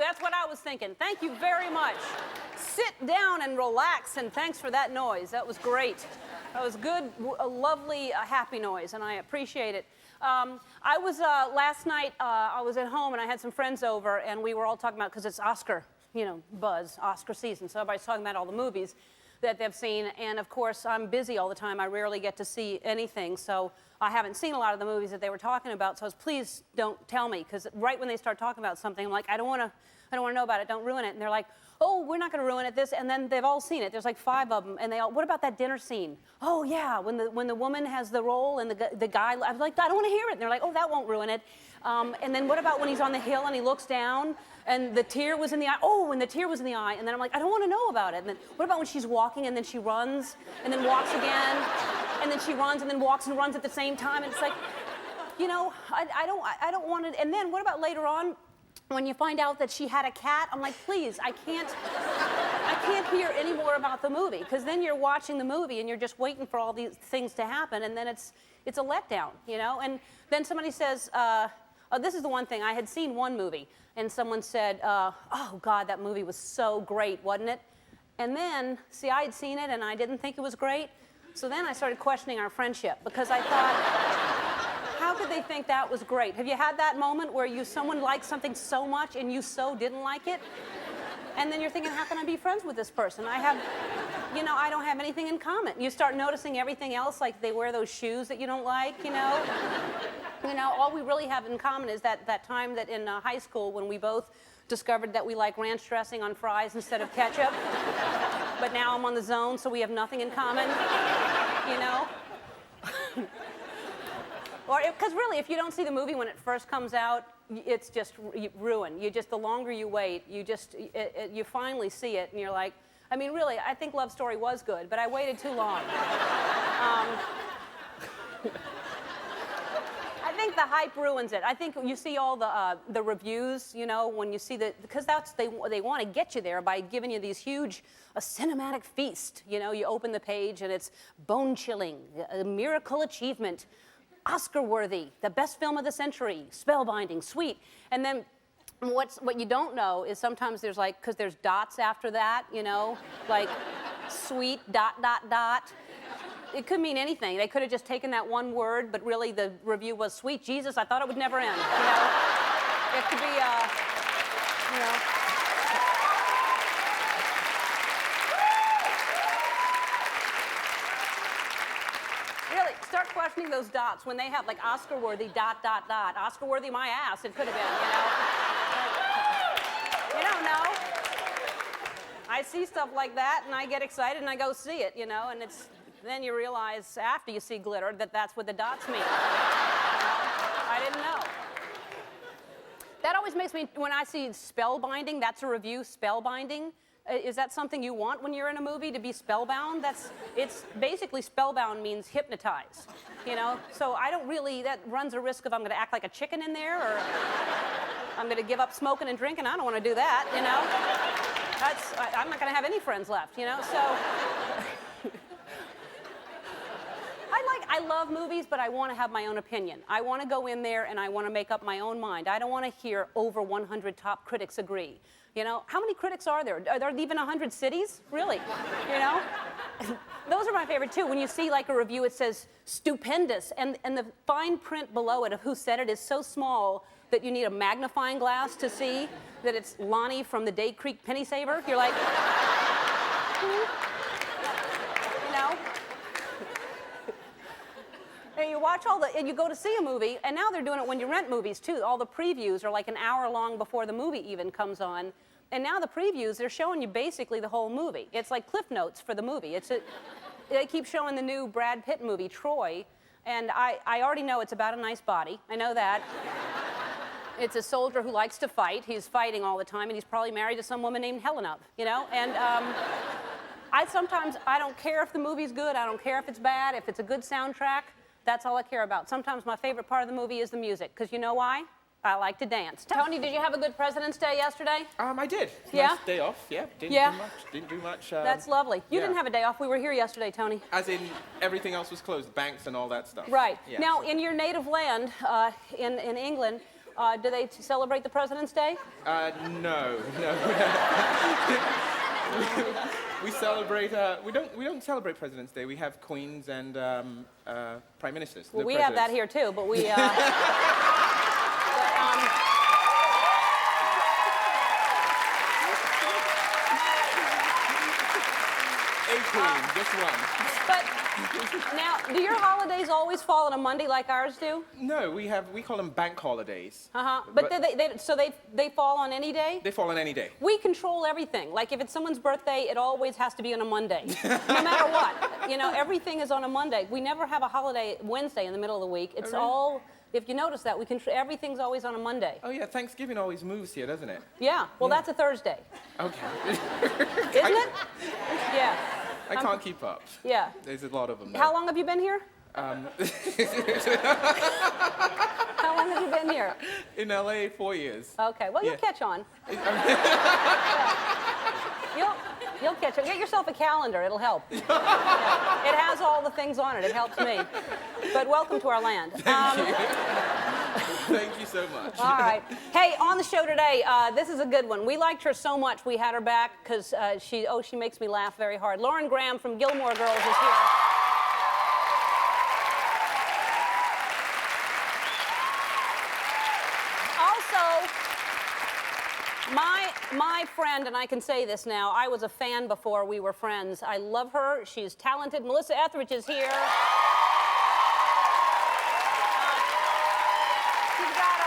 That's what I was thinking. Thank you very much. Sit down and relax, and thanks for that noise. That was great. That was good, a lovely, happy noise, and I appreciate it. I was, last night, I was at home, and I had some friends over, and we were all talking about, because it's Oscar, you know, buzz, Oscar season, so everybody's talking about all the movies that they've seen, and of course, I'm busy all the time. I rarely get to see anything, so I haven't seen a lot of the movies that they were talking about, so please don't tell me, because right when they start talking about something, I'm like, I don't want to know about it, don't ruin it, and they're like, oh, we're not going to ruin it, this, and then they've all seen it. There's like 5 of them, and they all, what about that dinner scene? Oh, yeah, when the woman has the role and the guy, I'm like, I don't want to hear it, and they're like, oh, that won't ruin it. And then what about when he's on the hill and he looks down, and the tear was in the eye? Oh, and the tear was in the eye, and then I'm like, I don't want to know about it. And then what about when she's walking, and then she runs, and then walks again, and then she runs, and then walks and runs at the same time, and it's like, you know, I don't want it. And then what about later on, when you find out that she had a cat? I'm like, please, I can't hear any more about the movie, because then you're watching the movie and you're just waiting for all these things to happen, and then it's a letdown, you know? And then somebody says, oh, this is the one thing, I had seen one movie, and someone said, oh, God, that movie was so great, wasn't it? And then, see, I had seen it, and I didn't think it was great, so then I started questioning our friendship, because I thought, how could they think that was great? Have you had that moment where someone liked something so much and you so didn't like it? And then you're thinking, how can I be friends with this person? I don't have anything in common. You start noticing everything else, like they wear those shoes that you don't like, you know? You know, all we really have in common is that time that in high school when we both discovered that we like ranch dressing on fries instead of ketchup. But now I'm on the zone, so we have nothing in common, you know? Or, because really, if you don't see the movie when it first comes out, it's just ruined. The longer you wait, you finally see it, and you're like, I mean, really, I think Love Story was good, but I waited too long. I think the hype ruins it. I think you see all the reviews, you know, when you see because they want to get you there by giving you these huge, a cinematic feast. You know, you open the page and it's bone-chilling, a miracle achievement, Oscar-worthy, the best film of the century, spellbinding, sweet. And then what you don't know is sometimes there's like, because there's dots after that, you know, like sweet, ... It could mean anything. They could have just taken that one word, but really the review was, sweet Jesus, I thought it would never end, you know? It could be, you know. Really, start questioning those dots when they have like Oscar-worthy ... Oscar-worthy my ass, it could have been, you know? You don't know. I see stuff like that and I get excited and I go see it, you know, and then you realize after you see glitter that that's what the dots mean. I didn't know. That always makes me, when I see spellbinding, that's a review, spellbinding. Is that something you want when you're in a movie, to be spellbound? It's basically spellbound means hypnotize, you know? So I don't really, that runs a risk of I'm gonna act like a chicken in there, or I'm gonna give up smoking and drinking. I don't wanna do that, you know? I'm not gonna have any friends left, you know? So, I love movies, but I want to have my own opinion. I want to go in there and I want to make up my own mind. I don't want to hear over 100 top critics agree. You know, how many critics are there? Are there even 100 cities? Really? You know? Those are my favorite too. When you see like a review, it says stupendous, and the fine print below it of who said it is so small that you need a magnifying glass to see that it's Lonnie from the Day Creek Penny Saver. You're like, you know? And you watch and you go to see a movie, and now they're doing it when you rent movies too. All the previews are like an hour long before the movie even comes on. And now the previews, they're showing you basically the whole movie. It's like Cliff Notes for the movie. They keep showing the new Brad Pitt movie, Troy, and I already know it's about a nice body. I know that. It's a soldier who likes to fight. He's fighting all the time, and he's probably married to some woman named Helena, you know? And sometimes I don't care if the movie's good. I don't care if it's bad. If it's a good soundtrack, that's all I care about. Sometimes my favorite part of the movie is the music, because you know why? I like to dance. Tony, did you have a good President's Day yesterday? I did. Yeah? Nice day off, yeah. Didn't do much. That's lovely. You didn't have a day off. We were here yesterday, Tony. As in, everything else was closed, banks and all that stuff. Right. Yeah, now, in your native land, in England, Do they celebrate the President's Day? No. We celebrate. We don't celebrate President's Day. We have queens and prime ministers. Well, no we have that presidents. here too, but we. A queen, just one. But now, do your holidays always fall on a Monday like ours do? No, we call them bank holidays. But they fall on any day? They fall on any day. We control everything. Like if it's someone's birthday, it always has to be on a Monday, no matter what. You know, everything is on a Monday. We never have a holiday Wednesday in the middle of the week. It's all. If you notice that, everything's always on a Monday. Oh yeah, Thanksgiving always moves here, doesn't it? Yeah. Well, that's a Thursday. Okay. Isn't it? Yeah. I can't keep up. Yeah. There's a lot of them. How long have you been here? How long have you been here? In LA, 4 years. Okay. Well, you'll catch on. You'll catch on. Get yourself a calendar. It'll help. Yeah. It has all the things on it. It helps me. But welcome to our land. Thank you so much. All right. Hey, on the show today, this is a good one. We liked her so much we had her back because she makes me laugh very hard. Lauren Graham from Gilmore Girls is here. Also, my friend, and I can say this now, I was a fan before we were friends. I love her. She's talented. Melissa Etheridge is here. She's got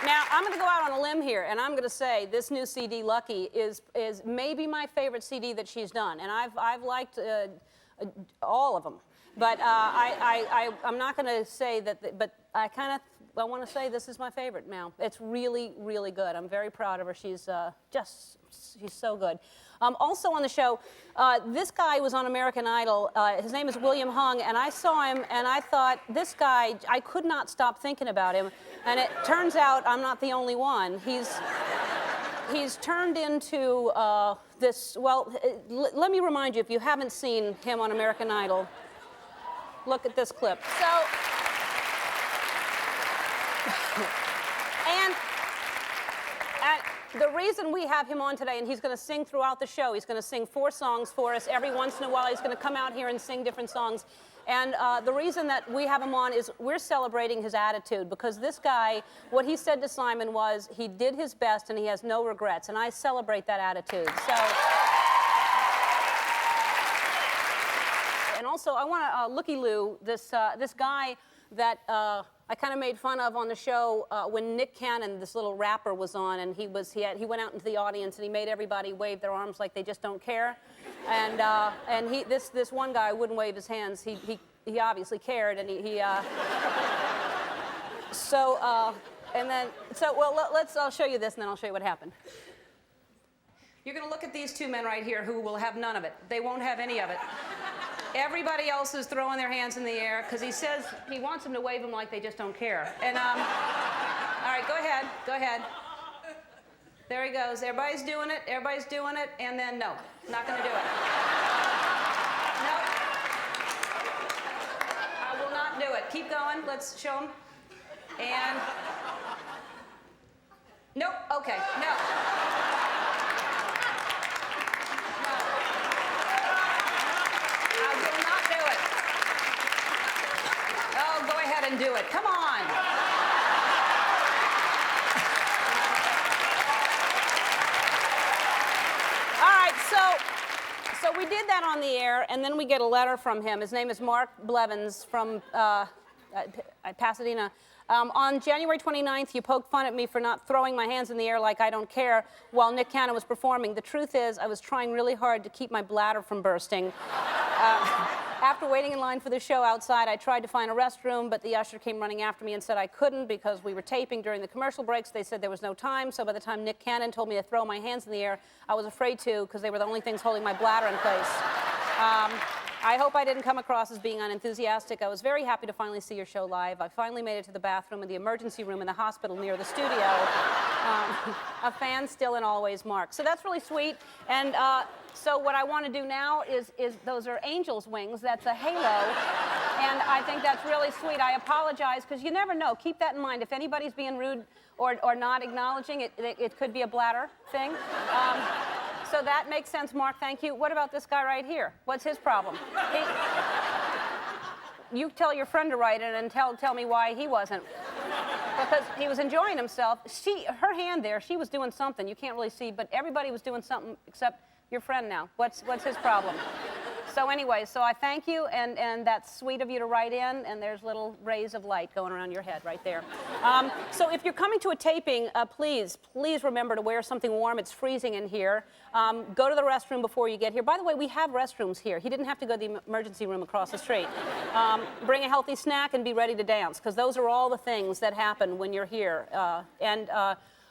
Now, I'm going to go out on a limb here, and I'm going to say this new CD, Lucky, is maybe my favorite CD that she's done. And I've liked all of them. But I'm not going to say that, but I want to say this is my favorite now. It's really, really good. I'm very proud of her. She's so good. Also on the show, this guy was on American Idol. His name is William Hung, and I saw him, and I thought, this guy, I could not stop thinking about him. And it turns out I'm not the only one. He's turned into this, well, let me remind you, if you haven't seen him on American Idol, look at this clip. So, and the reason we have him on today, and he's going to sing throughout the show, he's going to sing 4 songs for us every once in a while. He's going to come out here and sing different songs. And the reason that we have him on is we're celebrating his attitude, because this guy, what he said to Simon was he did his best and he has no regrets, and I celebrate that attitude. So. And also, I want to Looky Lou, this guy that I kind of made fun of on the show when Nick Cannon, this little rapper, was on, and he went out into the audience and he made everybody wave their arms like they just don't care. And this one guy wouldn't wave his hands. He obviously cared, and I'll show you this, and then I'll show you what happened. You're going to look at these 2 men right here who will have none of it. They won't have any of it. Everybody else is throwing their hands in the air because he says he wants them to wave them like they just don't care. And all right, go ahead. There he goes. Everybody's doing it, and then no, not going to do it. Nope. I will not do it. Keep going. Let's show him. And nope. Okay. No. And do it. Come on. All right, so we did that on the air, and then we get a letter from him. His name is Mark Blevins from Pasadena. On January 29th, you poked fun at me for not throwing my hands in the air like I don't care while Nick Cannon was performing. The truth is, I was trying really hard to keep my bladder from bursting. After waiting in line for the show outside, I tried to find a restroom, but the usher came running after me and said I couldn't because we were taping during the commercial breaks. They said there was no time, so by the time Nick Cannon told me to throw my hands in the air, I was afraid to because they were the only things holding my bladder in place. I hope I didn't come across as being unenthusiastic. I was very happy to finally see your show live. I finally made it to the bathroom in the emergency room in the hospital near the studio. A fan still and always, Mark. So that's really sweet. And so what I want to do now is those are angel's wings. That's a halo. And I think that's really sweet. I apologize, because you never know. Keep that in mind. If anybody's being rude or not acknowledging it, it could be a bladder thing. So that makes sense, Mark. Thank you. What about this guy right here? What's his problem? You tell your friend to write it and tell me why he wasn't. Because he was enjoying himself. Her hand there, she was doing something. You can't really see, but everybody was doing something except your friend now. What's his problem? So anyway, so I thank you, and that's sweet of you to write in, and there's little rays of light going around your head right there. So if you're coming to a taping, please remember to wear something warm. It's freezing in here. Go to the restroom before you get here. By the way, we have restrooms here. He didn't have to go to the emergency room across the street. Bring a healthy snack and be ready to dance, because those are all the things that happen when you're here.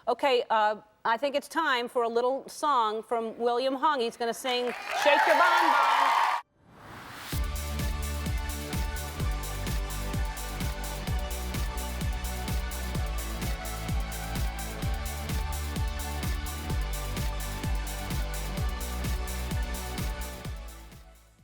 Okay, I think it's time for a little song from William Hung. He's going to sing Shake Your Bon Bon.